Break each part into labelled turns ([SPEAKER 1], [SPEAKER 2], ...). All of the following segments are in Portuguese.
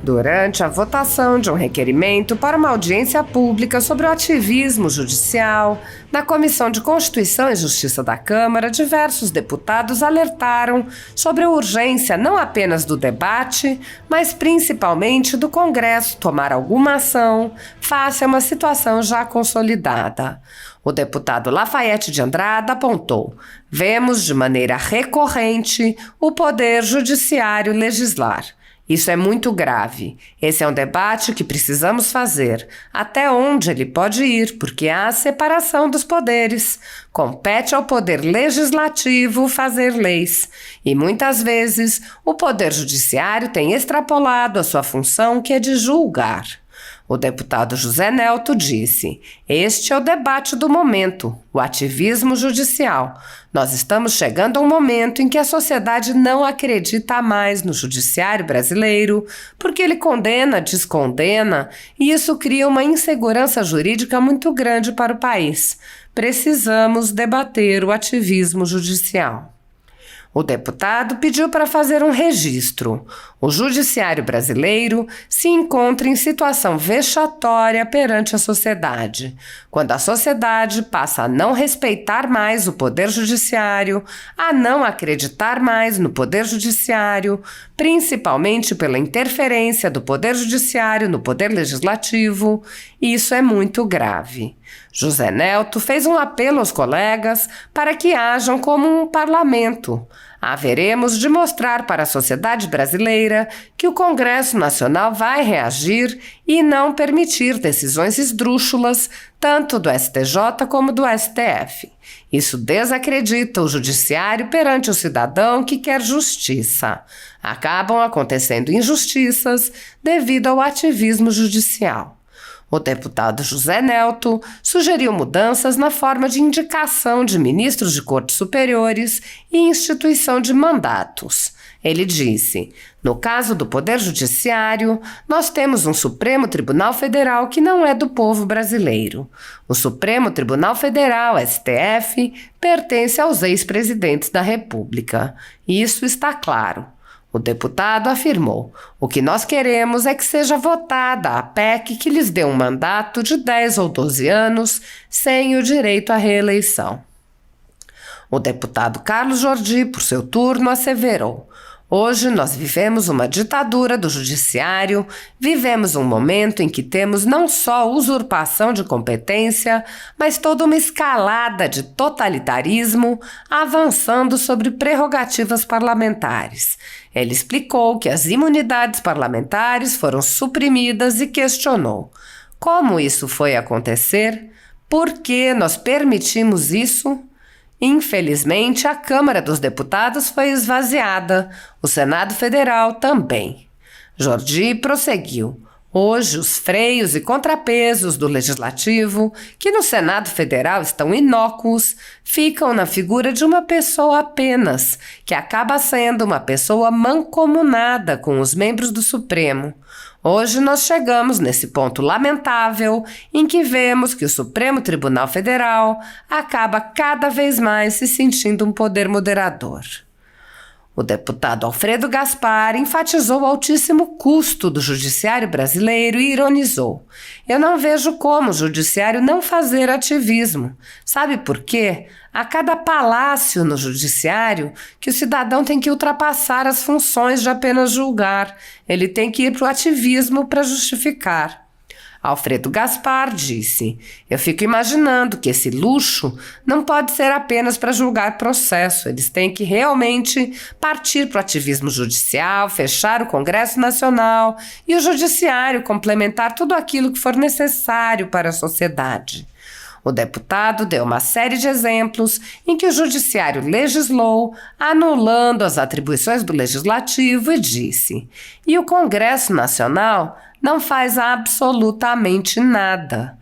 [SPEAKER 1] Durante a votação de um requerimento para uma audiência pública sobre o ativismo judicial, na Comissão de Constituição e Justiça da Câmara, diversos deputados alertaram sobre a urgência não apenas do debate, mas principalmente do Congresso tomar alguma ação face a uma situação já consolidada. O deputado Lafayette de Andrada apontou: vemos de maneira recorrente o Poder Judiciário legislar. Isso é muito grave. Esse é um debate que precisamos fazer. Até onde ele pode ir, porque há a separação dos poderes. Compete ao poder legislativo fazer leis. E muitas vezes o poder judiciário tem extrapolado a sua função, que é de julgar. O deputado José Nelto disse: este é o debate do momento, o ativismo judicial. Nós estamos chegando a um momento em que a sociedade não acredita mais no judiciário brasileiro, porque ele condena, descondena, e isso cria uma insegurança jurídica muito grande para o país. Precisamos debater o ativismo judicial. O deputado pediu para fazer um registro. O judiciário brasileiro se encontra em situação vexatória perante a sociedade. Quando a sociedade passa a não respeitar mais o poder judiciário, a não acreditar mais no poder judiciário, principalmente pela interferência do poder judiciário no poder legislativo, isso é muito grave. José Nelto fez um apelo aos colegas para que hajam como um parlamento. Haveremos de mostrar para a sociedade brasileira que o Congresso Nacional vai reagir e não permitir decisões esdrúxulas, tanto do STJ como do STF. Isso desacredita o judiciário perante o cidadão que quer justiça. Acabam acontecendo injustiças devido ao ativismo judicial. O deputado José Nelto sugeriu mudanças na forma de indicação de ministros de cortes superiores e instituição de mandatos. Ele disse: no caso do Poder Judiciário, nós temos um Supremo Tribunal Federal que não é do povo brasileiro. O Supremo Tribunal Federal, STF, pertence aos ex-presidentes da República. Isso está claro. O deputado afirmou: o que nós queremos é que seja votada a PEC que lhes dê um mandato de 10 ou 12 anos sem o direito à reeleição. O deputado Carlos Jordi, por seu turno, asseverou: hoje nós vivemos uma ditadura do judiciário, vivemos um momento em que temos não só usurpação de competência, mas toda uma escalada de totalitarismo avançando sobre prerrogativas parlamentares. Ele explicou que as imunidades parlamentares foram suprimidas e questionou: como isso foi acontecer? Por que nós permitimos isso? Infelizmente, a Câmara dos Deputados foi esvaziada, o Senado Federal também. Jordi prosseguiu: hoje, os freios e contrapesos do Legislativo, que no Senado Federal estão inócuos, ficam na figura de uma pessoa apenas, que acaba sendo uma pessoa mancomunada com os membros do Supremo. Hoje nós chegamos nesse ponto lamentável em que vemos que o Supremo Tribunal Federal acaba cada vez mais se sentindo um poder moderador. O deputado Alfredo Gaspar enfatizou o altíssimo custo do judiciário brasileiro e ironizou: eu não vejo como o judiciário não fazer ativismo. Sabe por quê? A cada palácio no judiciário que o cidadão tem que ultrapassar as funções de apenas julgar. Ele tem que ir para o ativismo para justificar. Alfredo Gaspar disse: eu fico imaginando que esse luxo não pode ser apenas para julgar processo. Eles têm que realmente partir para o ativismo judicial, fechar o Congresso Nacional e o Judiciário complementar tudo aquilo que for necessário para a sociedade. O deputado deu uma série de exemplos em que o Judiciário legislou, anulando as atribuições do Legislativo, e disse: e o Congresso Nacional não faz absolutamente nada.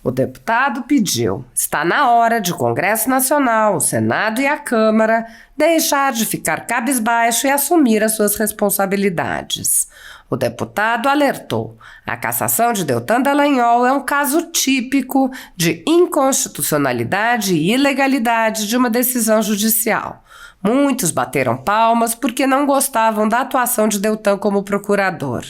[SPEAKER 1] O deputado pediu: está na hora de o Congresso Nacional, o Senado e a Câmara deixar de ficar cabisbaixo e assumir as suas responsabilidades. O deputado alertou: a cassação de Deltan Dallagnol é um caso típico de inconstitucionalidade e ilegalidade de uma decisão judicial. Muitos bateram palmas porque não gostavam da atuação de Deltan como procurador.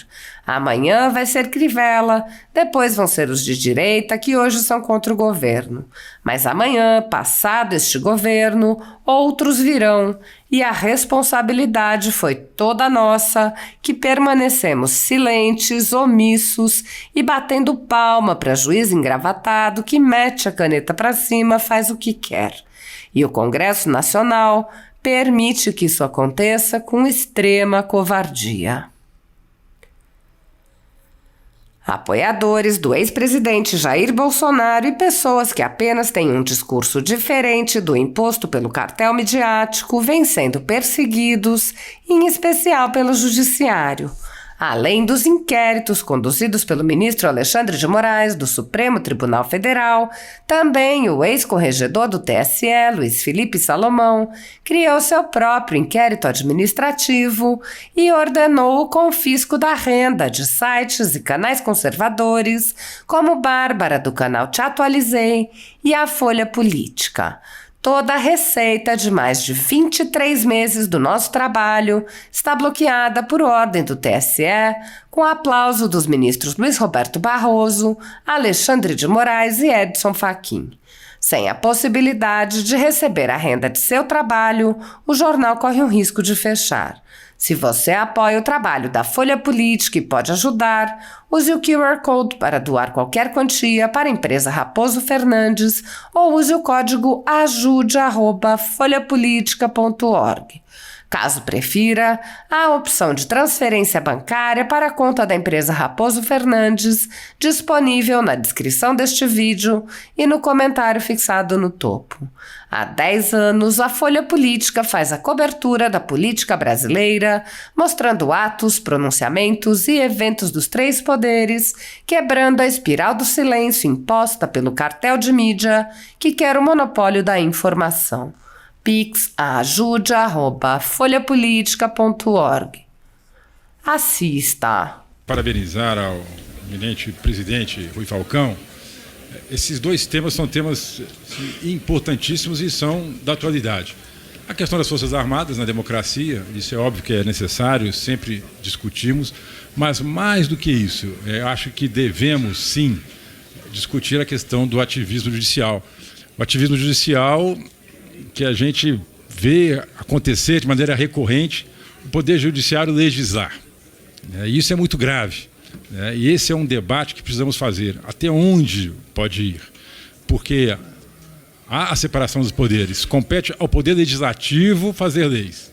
[SPEAKER 1] Amanhã vai ser Crivella, depois vão ser os de direita, que hoje são contra o governo. Mas amanhã, passado este governo, outros virão, e a responsabilidade foi toda nossa, que permanecemos silentes, omissos e batendo palma para juiz engravatado que mete a caneta para cima, faz o que quer. E o Congresso Nacional permite que isso aconteça com extrema covardia. Apoiadores do ex-presidente Jair Bolsonaro e pessoas que apenas têm um discurso diferente do imposto pelo cartel midiático vêm sendo perseguidos, em especial pelo judiciário. Além dos inquéritos conduzidos pelo ministro Alexandre de Moraes, do Supremo Tribunal Federal, também o ex-corregedor do TSE, Luiz Felipe Salomão, criou seu próprio inquérito administrativo e ordenou o confisco da renda de sites e canais conservadores, como Bárbara, do canal Te Atualizei, e a Folha Política. Toda a receita de mais de 23 meses do nosso trabalho está bloqueada por ordem do TSE, com aplauso dos ministros Luiz Roberto Barroso, Alexandre de Moraes e Edson Fachin. Sem a possibilidade de receber a renda de seu trabalho, o jornal corre o risco de fechar. Se você apoia o trabalho da Folha Política e pode ajudar, use o QR Code para doar qualquer quantia para a empresa Raposo Fernandes ou use o código ajude@folhapolitica.org. Caso prefira, há a opção de transferência bancária para a conta da empresa Raposo Fernandes, disponível na descrição deste vídeo e no comentário fixado no topo. Há 10 anos, a Folha Política faz a cobertura da política brasileira, mostrando atos, pronunciamentos e eventos dos três poderes, quebrando a espiral do silêncio imposta pelo cartel de mídia que quer o monopólio da informação. Pix a ajude@folhapolitica.org. Assista.
[SPEAKER 2] Parabenizar ao eminente presidente Rui Falcão. Esses dois temas são temas importantíssimos e são da atualidade. A questão das Forças Armadas na democracia, isso é óbvio que é necessário, sempre discutimos, mas mais do que isso, acho que devemos sim discutir a questão do ativismo judicial. O ativismo judicial que a gente vê acontecer de maneira recorrente, o Poder Judiciário legislar. Isso é muito grave. E esse é um debate que precisamos fazer. Até onde pode ir? Porque há a separação dos poderes. Compete ao Poder Legislativo fazer leis.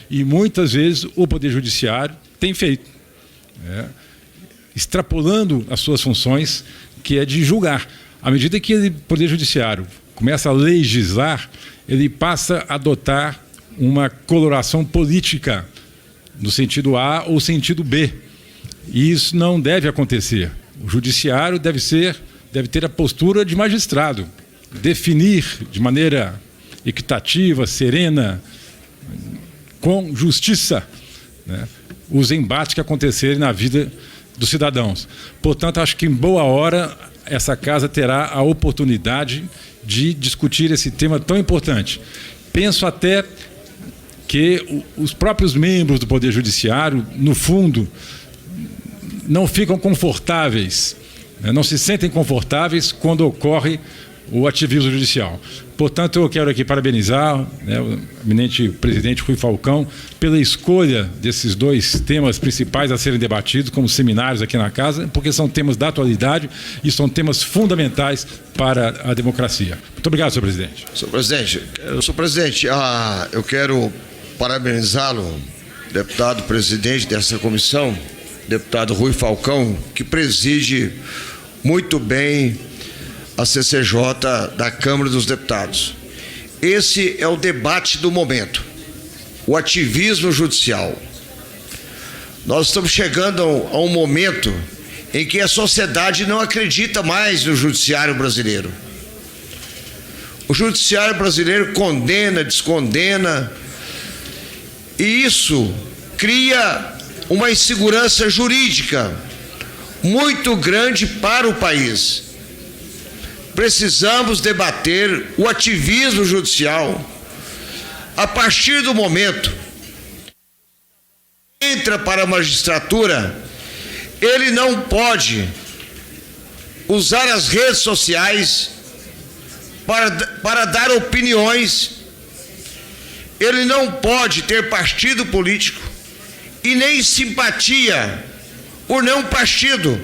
[SPEAKER 2] E muitas vezes o Poder Judiciário tem feito, extrapolando as suas funções, que é de julgar. À medida que o Poder Judiciário começa a legislar, ele passa a adotar uma coloração política, no sentido A ou sentido B. E isso não deve acontecer. O judiciário deve ter a postura de magistrado, definir de maneira equitativa, serena, com justiça, os embates que acontecerem na vida dos cidadãos. Portanto, acho que em boa hora essa casa terá a oportunidade de discutir esse tema tão importante. Penso até que os próprios membros do Poder Judiciário, no fundo, não ficam confortáveis, não se sentem confortáveis quando ocorre o ativismo judicial. Portanto, eu quero aqui parabenizar o eminente presidente Rui Falcão pela escolha desses dois temas principais a serem debatidos como seminários aqui na casa, porque são temas da atualidade e são temas fundamentais para a democracia. Muito obrigado, senhor presidente.
[SPEAKER 3] Senhor presidente, eu quero parabenizá-lo, deputado presidente dessa comissão, deputado Rui Falcão, que preside muito bem a CCJ da Câmara dos Deputados. Esse é o debate do momento, o ativismo judicial. Nós estamos chegando a um momento em que a sociedade não acredita mais no judiciário brasileiro. O judiciário brasileiro condena, descondena, e isso cria uma insegurança jurídica muito grande para o país. Precisamos debater o ativismo judicial, a partir do momento que entra para a magistratura, ele não pode usar as redes sociais para dar opiniões, ele não pode ter partido político e nem simpatia por nenhum partido,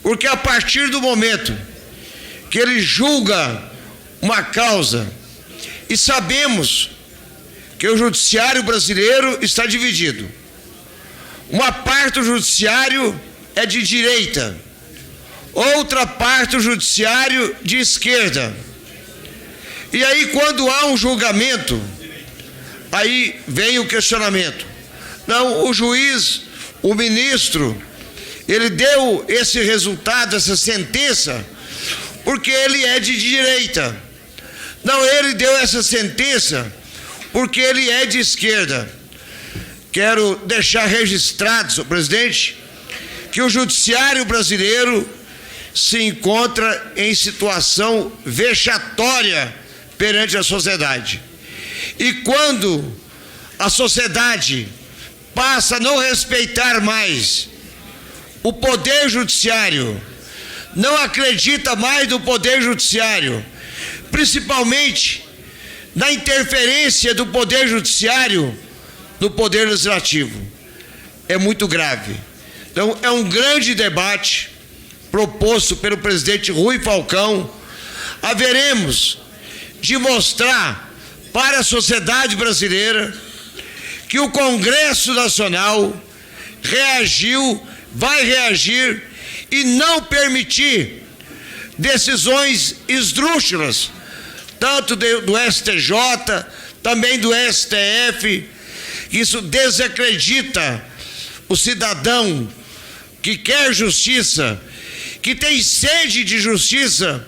[SPEAKER 3] porque a partir do momento que ele julga uma causa, e sabemos que o judiciário brasileiro está dividido, uma parte do judiciário é de direita, outra parte do judiciário de esquerda. E aí, quando há um julgamento, aí vem o questionamento. Não, o juiz, o ministro, ele deu esse resultado, essa sentença, porque ele é de direita. Não, ele deu essa sentença porque ele é de esquerda. Quero deixar registrado, senhor presidente, que o judiciário brasileiro se encontra em situação vexatória perante a sociedade. E quando a sociedade passa a não respeitar mais o poder judiciário, não acredita mais no poder judiciário, principalmente na interferência do poder judiciário no poder legislativo, é muito grave. Então, é um grande debate proposto pelo presidente Rui Falcão. Haveremos de mostrar para a sociedade brasileira que o Congresso Nacional reagiu, vai reagir e não permitir decisões esdrúxulas, tanto do STJ, também do STF. Isso desacredita o cidadão que quer justiça, que tem sede de justiça,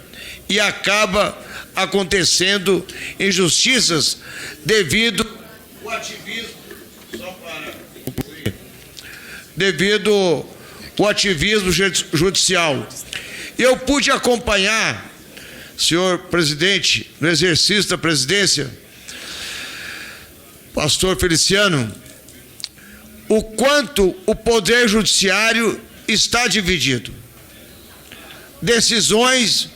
[SPEAKER 3] e acaba acontecendo injustiças devido ao ativismo, devido ao ativismo judicial. Eu pude acompanhar, senhor presidente, no exercício da presidência, pastor Feliciano, o quanto o poder judiciário está dividido. Decisões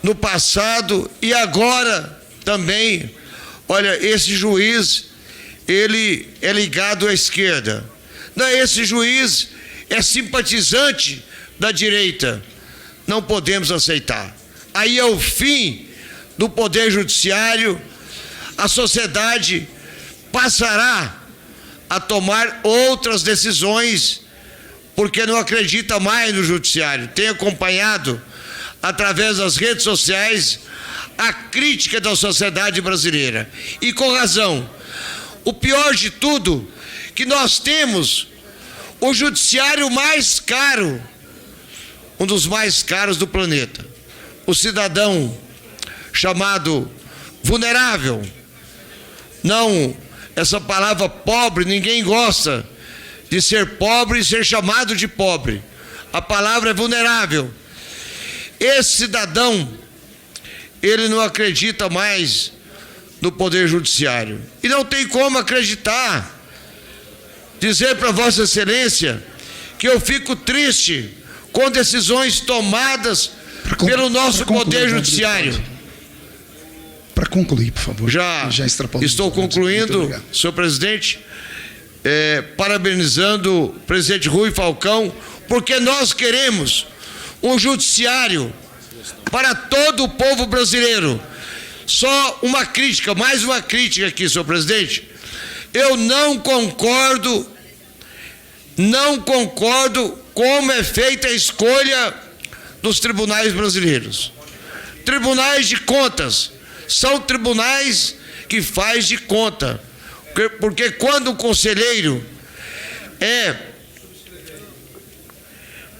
[SPEAKER 3] no passado e agora também. Olha, esse juiz, ele é ligado à esquerda. Não, esse juiz é simpatizante da direita. Não podemos aceitar. Aí é o fim do poder judiciário. A sociedade passará a tomar outras decisões, porque não acredita mais no judiciário. Tenho acompanhado, através das redes sociais, a crítica da sociedade brasileira. E com razão. O pior de tudo, que nós temos o judiciário mais caro, um dos mais caros do planeta. O cidadão chamado vulnerável. Não, essa palavra pobre, ninguém gosta de ser pobre e ser chamado de pobre. A palavra é vulnerável. Esse cidadão, ele não acredita mais no poder judiciário. E não tem como acreditar. Dizer para Vossa Excelência que eu fico triste com decisões tomadas pelo nosso poder judiciário.
[SPEAKER 4] Para concluir, por favor.
[SPEAKER 3] Já estou concluindo, senhor presidente, parabenizando o presidente Rui Falcão, porque nós queremos um judiciário para todo o povo brasileiro. Só uma crítica, mais uma crítica aqui, senhor presidente. Eu não concordo como é feita a escolha dos tribunais brasileiros. Tribunais de contas são tribunais que faz de conta, porque quando o conselheiro é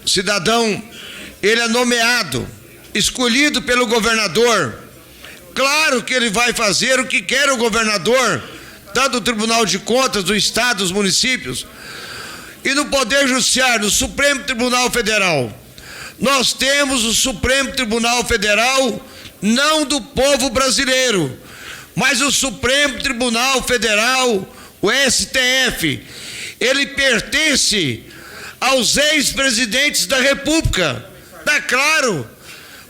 [SPEAKER 3] cidadão, ele é nomeado, escolhido pelo governador, claro que ele vai fazer o que quer o governador, tanto do Tribunal de Contas, do Estado, dos municípios, e no Poder Judiciário, no Supremo Tribunal Federal. Nós temos o Supremo Tribunal Federal não do povo brasileiro, Mas o Supremo Tribunal Federal, o STF, ele pertence aos ex-presidentes da República. Está claro.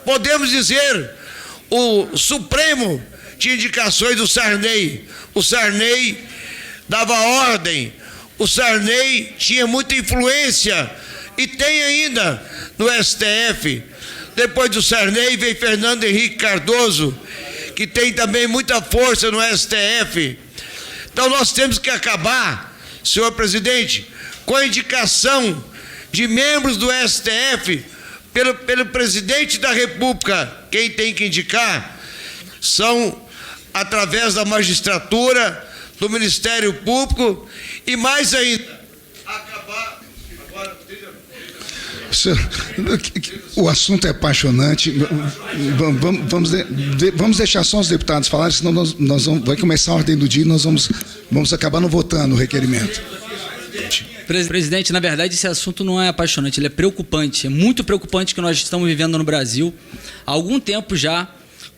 [SPEAKER 3] Podemos dizer, o Supremo tinha indicações do Sarney. O Sarney dava ordem. O Sarney tinha muita influência e tem ainda no STF. Depois do Sarney veio Fernando Henrique Cardoso, que tem também muita força no STF. Então nós temos que acabar, senhor presidente, com a indicação de membros do STF pelo presidente da República. Quem tem que indicar são através da magistratura, do Ministério Público e mais ainda, acabar agora.
[SPEAKER 4] O assunto é apaixonante. Vamos deixar só os deputados falarem, senão nós vamos, vai começar a ordem do dia e nós vamos acabar não votando o requerimento.
[SPEAKER 5] Presidente, na verdade, esse assunto não é apaixonante, ele é preocupante. É muito preocupante que nós estamos vivendo no Brasil há algum tempo já,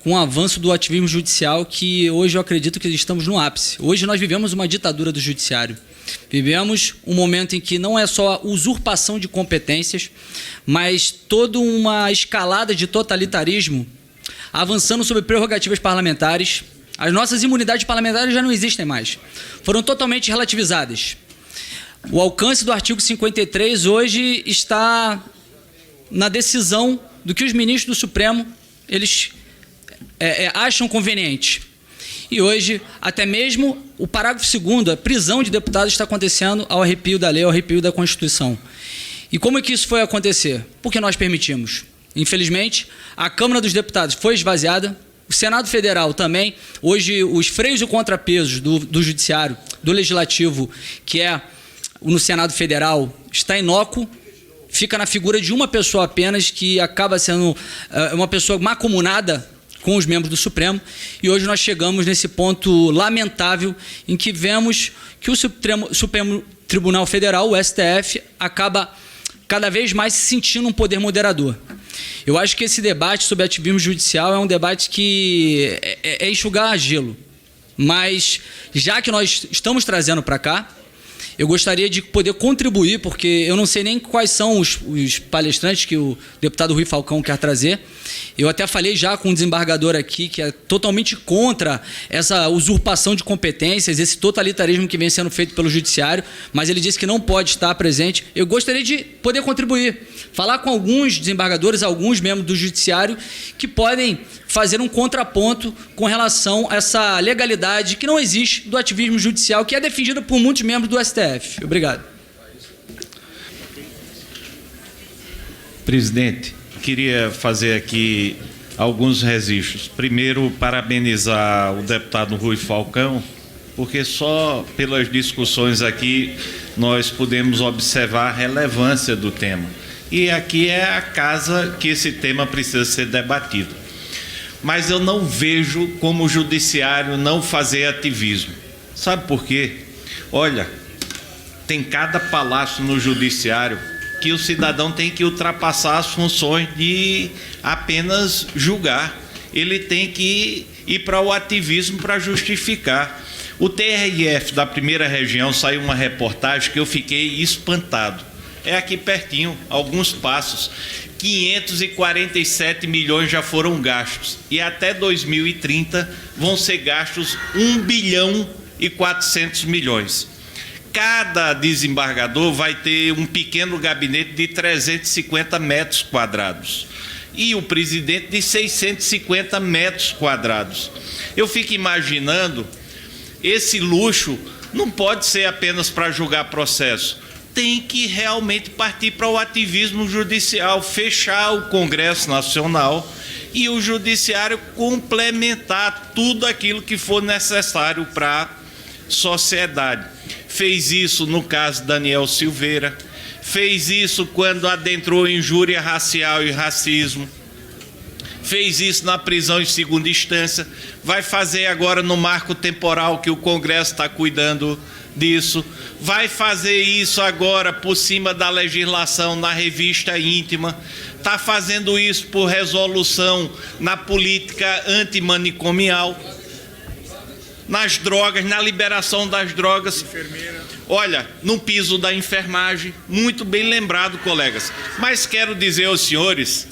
[SPEAKER 5] com o avanço do ativismo judicial, que hoje eu acredito que estamos no ápice. Hoje nós vivemos uma ditadura do judiciário. Vivemos um momento em que não é só usurpação de competências, mas toda uma escalada de totalitarismo avançando sobre prerrogativas parlamentares. As nossas imunidades parlamentares já não existem mais. Foram totalmente relativizadas. O alcance do artigo 53 hoje está na decisão do que os ministros do Supremo eles acham conveniente. E hoje, até mesmo o parágrafo 2º, a prisão de deputados está acontecendo ao arrepio da lei, ao arrepio da Constituição. E como é que isso foi acontecer? Porque nós permitimos. Infelizmente, a Câmara dos Deputados foi esvaziada, o Senado Federal também. Hoje, os freios e contrapesos do Judiciário, do Legislativo, que é no Senado Federal, está inócuo, fica na figura de uma pessoa apenas, que acaba sendo uma pessoa mancomunada com os membros do Supremo, e hoje nós chegamos nesse ponto lamentável em que vemos que o Supremo Tribunal Federal, o STF, acaba cada vez mais se sentindo um poder moderador. Eu acho que esse debate sobre ativismo judicial é um debate que é enxugar gelo, mas já que nós estamos trazendo para cá, eu gostaria de poder contribuir, porque eu não sei nem quais são os palestrantes que o deputado Rui Falcão quer trazer. Eu até falei já com um desembargador aqui que é totalmente contra essa usurpação de competências, esse totalitarismo que vem sendo feito pelo judiciário, mas ele disse que não pode estar presente. Eu gostaria de poder contribuir, falar com alguns desembargadores, alguns membros do judiciário que podem fazer um contraponto com relação a essa legalidade que não existe do ativismo judicial, que é defendida por muitos membros do STF. Obrigado.
[SPEAKER 6] Presidente, queria fazer aqui alguns registros. Primeiro, parabenizar o deputado Rui Falcão, porque só pelas discussões aqui nós podemos observar a relevância do tema. E aqui é a casa que esse tema precisa ser debatido. Mas eu não vejo como o judiciário não fazer ativismo. Sabe por quê? Olha, tem cada palácio no judiciário que o cidadão tem que ultrapassar as funções de apenas julgar. Ele tem que ir para o ativismo para justificar. O TRF da primeira região saiu uma reportagem que eu fiquei espantado. É aqui pertinho, alguns passos. 547 milhões já foram gastos. E até 2030 vão ser gastos 1 bilhão e 400 milhões. Cada desembargador vai ter um pequeno gabinete de 350 metros quadrados. E o presidente de 650 metros quadrados. Eu fico imaginando, esse luxo não pode ser apenas para julgar processo. Tem que realmente partir para o ativismo judicial, fechar o Congresso Nacional e o Judiciário complementar tudo aquilo que for necessário para a sociedade. Fez isso no caso Daniel Silveira, fez isso quando adentrou injúria racial e racismo, fez isso na prisão em segunda instância, vai fazer agora no marco temporal que o Congresso está cuidando disso, vai fazer isso agora por cima da legislação na revista íntima, está fazendo isso por resolução na política antimanicomial. nas drogas, na liberação das drogas. Olha, no piso da enfermagem, muito bem lembrado, colegas. Mas quero dizer aos senhores,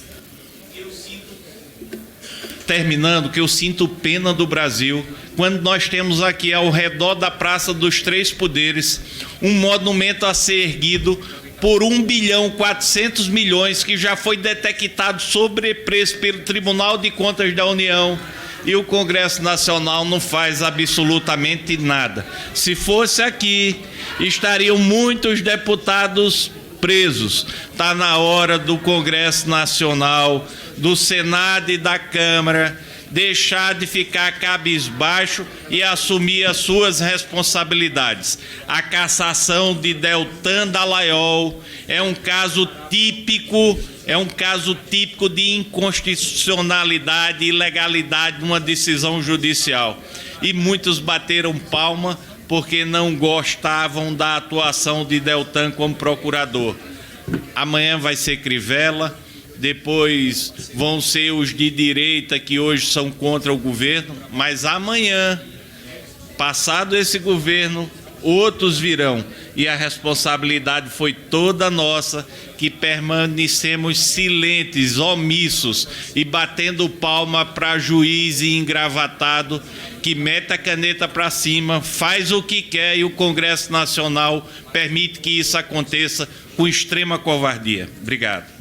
[SPEAKER 6] terminando, que eu sinto pena do Brasil quando nós temos aqui ao redor da Praça dos Três Poderes um monumento a ser erguido por 1.400 bilhões que já foi detectado sobrepreço pelo Tribunal de Contas da União, e o Congresso Nacional não faz absolutamente nada. Se fosse aqui, estariam muitos deputados presos. Está na hora do Congresso Nacional, do Senado e da Câmara deixar de ficar cabisbaixo e assumir as suas responsabilidades. A cassação de Deltan Dallagnol é um caso típico de inconstitucionalidade e ilegalidade de uma decisão judicial. E muitos bateram palma porque não gostavam da atuação de Deltan como procurador. Amanhã vai ser Crivella, depois vão ser os de direita que hoje são contra o governo, mas amanhã, passado esse governo, outros virão. E a responsabilidade foi toda nossa, que permanecemos silentes, omissos e batendo palma para juiz e engravatado que mete a caneta para cima, faz o que quer, e o Congresso Nacional permite que isso aconteça com extrema covardia. Obrigado.